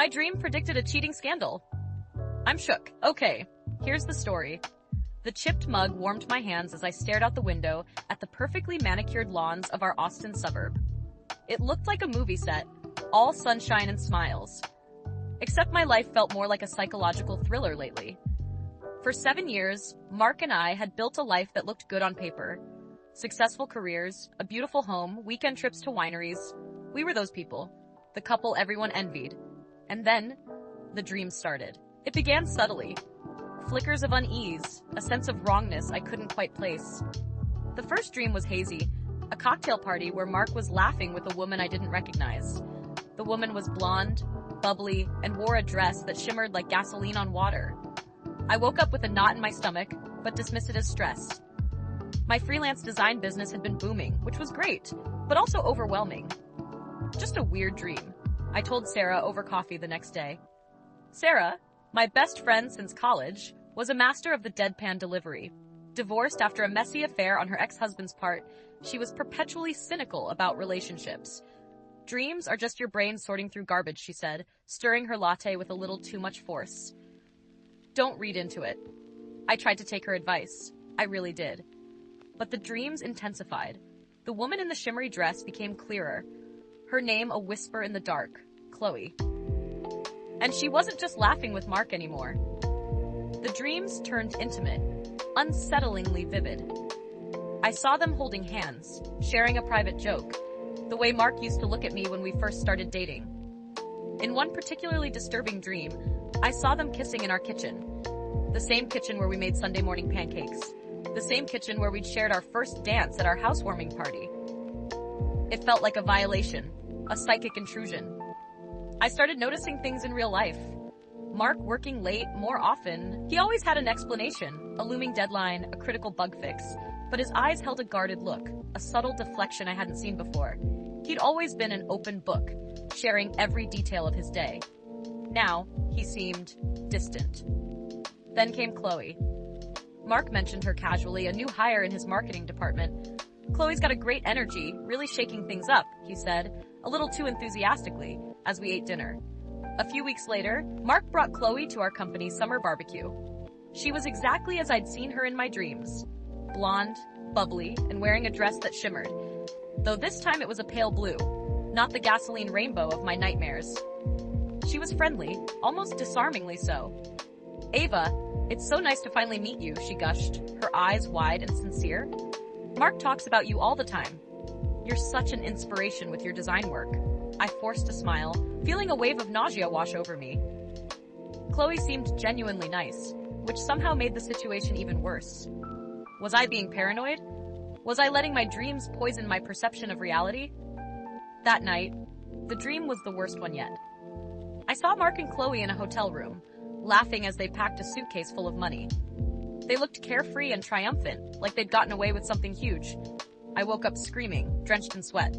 My dream predicted a cheating scandal. I'm shook. Okay, here's the story. The chipped mug warmed my hands as I stared out the window at the perfectly manicured lawns of our Austin suburb. It looked like a movie set, all sunshine and smiles. Except my life felt more like a psychological thriller lately. For 7 years, Mark and I had built a life that looked good on paper. Successful careers, a beautiful home, weekend trips to wineries. We were those people. The couple everyone envied. And then, the dream started. It began subtly. Flickers of unease, a sense of wrongness I couldn't quite place. The first dream was hazy, a cocktail party where Mark was laughing with a woman I didn't recognize. The woman was blonde, bubbly, and wore a dress that shimmered like gasoline on water. I woke up with a knot in my stomach, but dismissed it as stress. My freelance design business had been booming, which was great, but also overwhelming. Just a weird dream, I told Sarah over coffee the next day. Sarah, my best friend since college, was a master of the deadpan delivery. Divorced after a messy affair on her ex-husband's part, she was perpetually cynical about relationships. Dreams are just your brain sorting through garbage, she said, stirring her latte with a little too much force. Don't read into it. I tried to take her advice. I really did. But the dreams intensified. The woman in the shimmery dress became clearer. Her name a whisper in the dark, Chloe. And she wasn't just laughing with Mark anymore. The dreams turned intimate, unsettlingly vivid. I saw them holding hands, sharing a private joke, the way Mark used to look at me when we first started dating. In one particularly disturbing dream, I saw them kissing in our kitchen. The same kitchen where we made Sunday morning pancakes. The same kitchen where we'd shared our first dance at our housewarming party. It felt like a violation, a psychic intrusion. I started noticing things in real life. Mark working late more often. He always had an explanation, a looming deadline, a critical bug fix, but his eyes held a guarded look, a subtle deflection I hadn't seen before. He'd always been an open book, sharing every detail of his day. Now, he seemed distant. Then came Chloe. Mark mentioned her casually, a new hire in his marketing department. Chloe's got a great energy, really shaking things up, he said, a little too enthusiastically, as we ate dinner. A few weeks later, Mark brought Chloe to our company's summer barbecue. She was exactly as I'd seen her in my dreams. Blonde, bubbly, and wearing a dress that shimmered. Though this time it was a pale blue, not the gasoline rainbow of my nightmares. She was friendly, almost disarmingly so. Ava, it's so nice to finally meet you, she gushed, her eyes wide and sincere. Mark talks about you all the time. You're such an inspiration with your design work. I forced a smile, feeling a wave of nausea wash over me. Chloe seemed genuinely nice, which somehow made the situation even worse. Was I being paranoid? Was I letting my dreams poison my perception of reality? That night, the dream was the worst one yet. I saw Mark and Chloe in a hotel room, laughing as they packed a suitcase full of money. They looked carefree and triumphant, like they'd gotten away with something huge. I woke up screaming, drenched in sweat.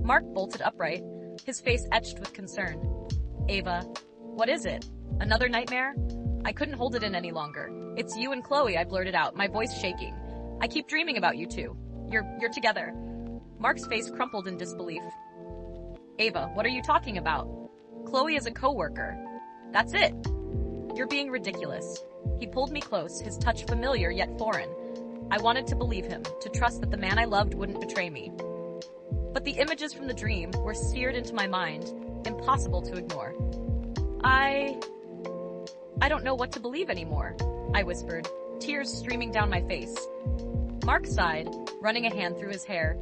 Mark bolted upright, his face etched with concern. Ava, what is it? Another nightmare? I couldn't hold it in any longer. It's you and Chloe, I blurted out, my voice shaking. I keep dreaming about you two. You're together. Mark's face crumpled in disbelief. Ava, what are you talking about? Chloe is a coworker. That's it. You're being ridiculous. He pulled me close, his touch familiar yet foreign. I wanted to believe him, to trust that the man I loved wouldn't betray me. But the images from the dream were seared into my mind, impossible to ignore. I don't know what to believe anymore, I whispered, tears streaming down my face. Mark sighed, running a hand through his hair.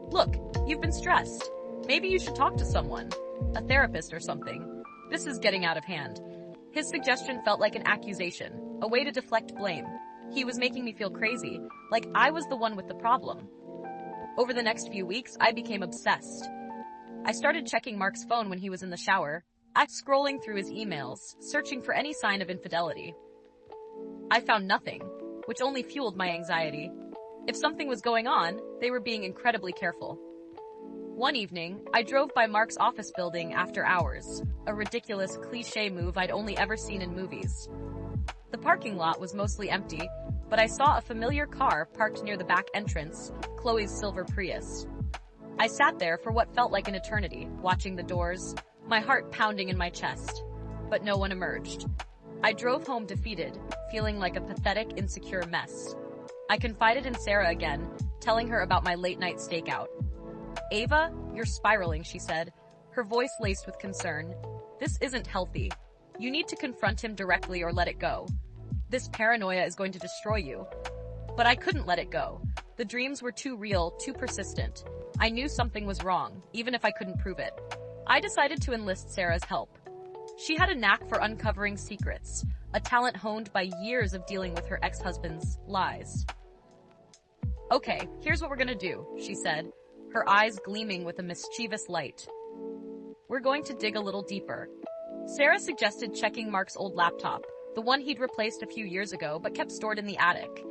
Look, you've been stressed. Maybe you should talk to someone, a therapist or something. This is getting out of hand. His suggestion felt like an accusation, a way to deflect blame. He was making me feel crazy, like I was the one with the problem. Over the next few weeks, I became obsessed. I started checking Mark's phone when he was in the shower, scrolling through his emails, searching for any sign of infidelity. I found nothing, which only fueled my anxiety. If something was going on, they were being incredibly careful. One evening, I drove by Mark's office building after hours, a ridiculous cliché move I'd only ever seen in movies. The parking lot was mostly empty, but I saw a familiar car parked near the back entrance, Chloe's silver Prius. I sat there for what felt like an eternity, watching the doors, my heart pounding in my chest. But no one emerged. I drove home defeated, feeling like a pathetic, insecure mess. I confided in Sarah again, telling her about my late-night stakeout. "Ava, you're spiraling," she said, her voice laced with concern. "This isn't healthy. You need to confront him directly or let it go. This paranoia is going to destroy you." But I couldn't let it go. The dreams were too real, too persistent. I knew something was wrong, even if I couldn't prove it. I decided to enlist Sarah's help. She had a knack for uncovering secrets, a talent honed by years of dealing with her ex-husband's lies. "Okay, here's what we're gonna do," she said, her eyes gleaming with a mischievous light. "We're going to dig a little deeper." Sarah suggested checking Mark's old laptop, the one he'd replaced a few years ago but kept stored in the attic.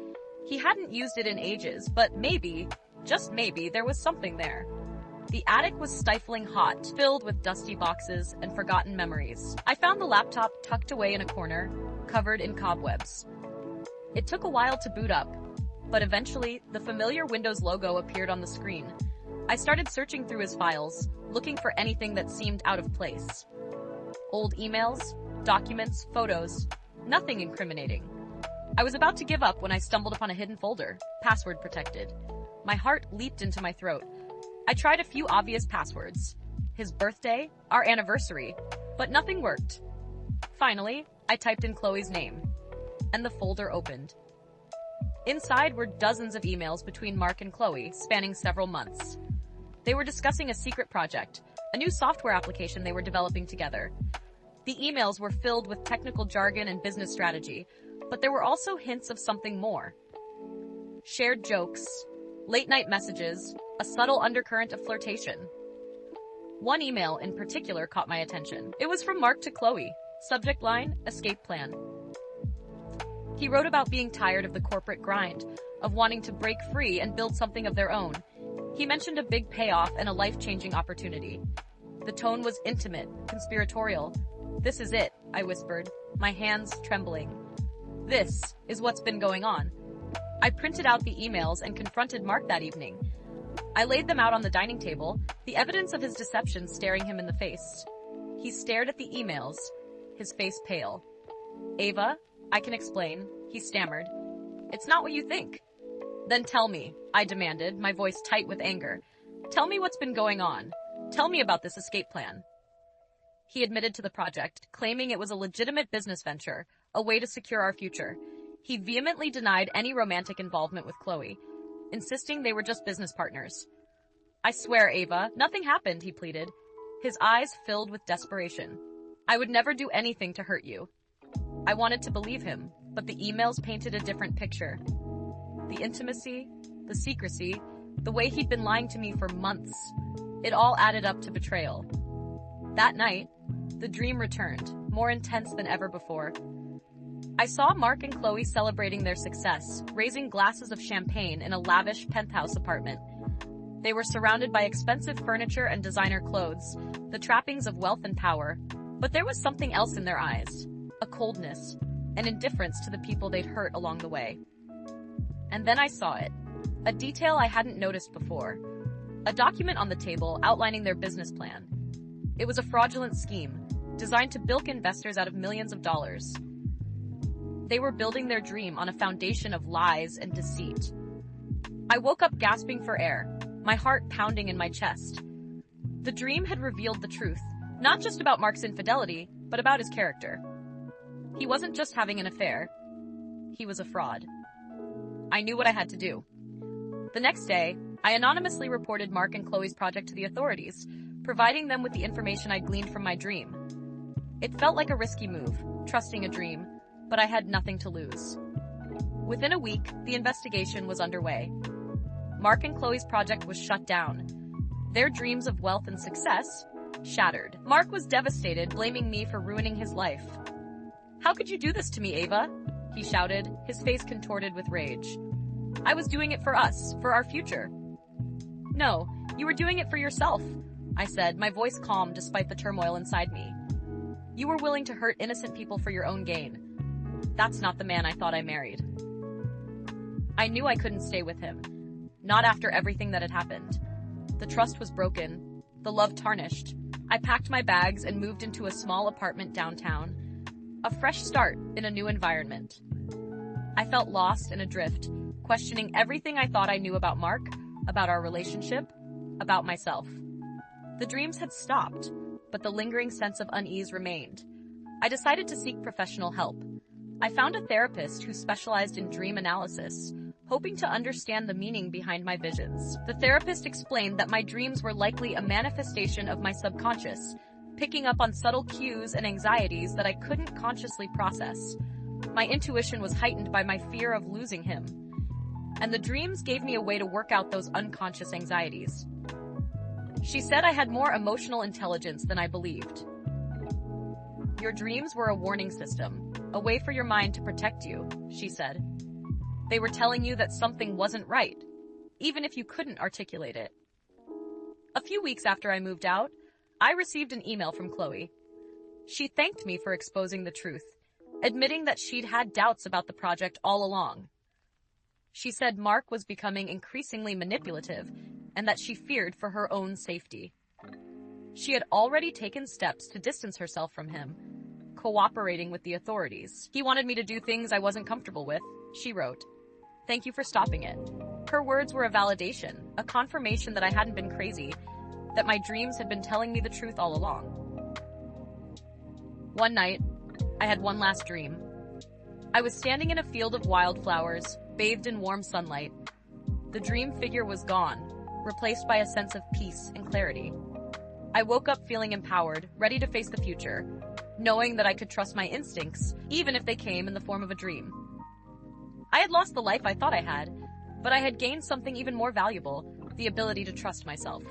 He hadn't used it in ages, but maybe, just maybe, there was something there. The attic was stifling hot, filled with dusty boxes and forgotten memories. I found the laptop tucked away in a corner, covered in cobwebs. It took a while to boot up, but eventually, the familiar Windows logo appeared on the screen. I started searching through his files, looking for anything that seemed out of place. Old emails, documents, photos, nothing incriminating. I was about to give up when I stumbled upon a hidden folder, password protected. My heart leaped into my throat. I tried a few obvious passwords. His birthday, our anniversary, but nothing worked. Finally, I typed in Chloe's name, and the folder opened. Inside were dozens of emails between Mark and Chloe, spanning several months. They were discussing a secret project, a new software application they were developing together. The emails were filled with technical jargon and business strategy, but there were also hints of something more. Shared jokes, late-night messages, a subtle undercurrent of flirtation. One email in particular caught my attention. It was from Mark to Chloe. Subject line, escape plan. He wrote about being tired of the corporate grind, of wanting to break free and build something of their own. He mentioned a big payoff and a life-changing opportunity. The tone was intimate, conspiratorial. "This is it," I whispered, my hands trembling. "This is what's been going on." I printed out the emails and confronted Mark that evening. I laid them out on the dining table, the evidence of his deception staring him in the face. He stared at the emails, his face pale. "Ava, I can explain," he stammered. "It's not what you think." "Then tell me," I demanded, my voice tight with anger. "Tell me what's been going on. Tell me about this escape plan." He admitted to the project, claiming it was a legitimate business venture, a way to secure our future. He vehemently denied any romantic involvement with Chloe, insisting they were just business partners. "I swear, Ava, nothing happened," he pleaded, his eyes filled with desperation. "I would never do anything to hurt you." I wanted to believe him, but the emails painted a different picture. The intimacy, the secrecy, the way he'd been lying to me for months, it all added up to betrayal. That night, the dream returned, more intense than ever before. I saw Mark and Chloe celebrating their success, raising glasses of champagne in a lavish penthouse apartment. They were surrounded by expensive furniture and designer clothes, the trappings of wealth and power, but there was something else in their eyes, a coldness, an indifference to the people they'd hurt along the way. And then I saw it, a detail I hadn't noticed before, a document on the table outlining their business plan. It was a fraudulent scheme, designed to bilk investors out of millions of dollars. They were building their dream on a foundation of lies and deceit. I woke up gasping for air, my heart pounding in my chest. The dream had revealed the truth, not just about Mark's infidelity, but about his character. He wasn't just having an affair. He was a fraud. I knew what I had to do. The next day, I anonymously reported Mark and Chloe's project to the authorities, providing them with the information I'd gleaned from my dream. It felt like a risky move, trusting a dream, but I had nothing to lose. Within a week, the investigation was underway. Mark and Chloe's project was shut down. Their dreams of wealth and success shattered. Mark was devastated, blaming me for ruining his life. "How could you do this to me, Ava?" he shouted, his face contorted with rage. "I was doing it for us, for our future." "No, you were doing it for yourself," I said, my voice calm despite the turmoil inside me. "You were willing to hurt innocent people for your own gain. That's not the man I thought I married." I knew I couldn't stay with him. Not after everything that had happened. The trust was broken, the love tarnished. I packed my bags and moved into a small apartment downtown. A fresh start in a new environment. I felt lost and adrift, questioning everything I thought I knew about Mark, about our relationship, about myself. The dreams had stopped, but the lingering sense of unease remained. I decided to seek professional help. I found a therapist who specialized in dream analysis, hoping to understand the meaning behind my visions. The therapist explained that my dreams were likely a manifestation of my subconscious, picking up on subtle cues and anxieties that I couldn't consciously process. My intuition was heightened by my fear of losing him, and the dreams gave me a way to work out those unconscious anxieties. She said I had more emotional intelligence than I believed. Your dreams were a warning system, a way for your mind to protect you, she said. They were telling you that something wasn't right, even if you couldn't articulate it. A few weeks after I moved out, I received an email from Chloe. She thanked me for exposing the truth, admitting that she'd had doubts about the project all along. She said Mark was becoming increasingly manipulative and that she feared for her own safety. She had already taken steps to distance herself from him, cooperating with the authorities. He wanted me to do things I wasn't comfortable with, she wrote. Thank you for stopping it. Her words were a validation, a confirmation that I hadn't been crazy, that my dreams had been telling me the truth all along. One night, I had one last dream. I was standing in a field of wildflowers, bathed in warm sunlight. The dream figure was gone, replaced by a sense of peace and clarity. I woke up feeling empowered, ready to face the future, knowing that I could trust my instincts, even if they came in the form of a dream. I had lost the life I thought I had, but I had gained something even more valuable, the ability to trust myself.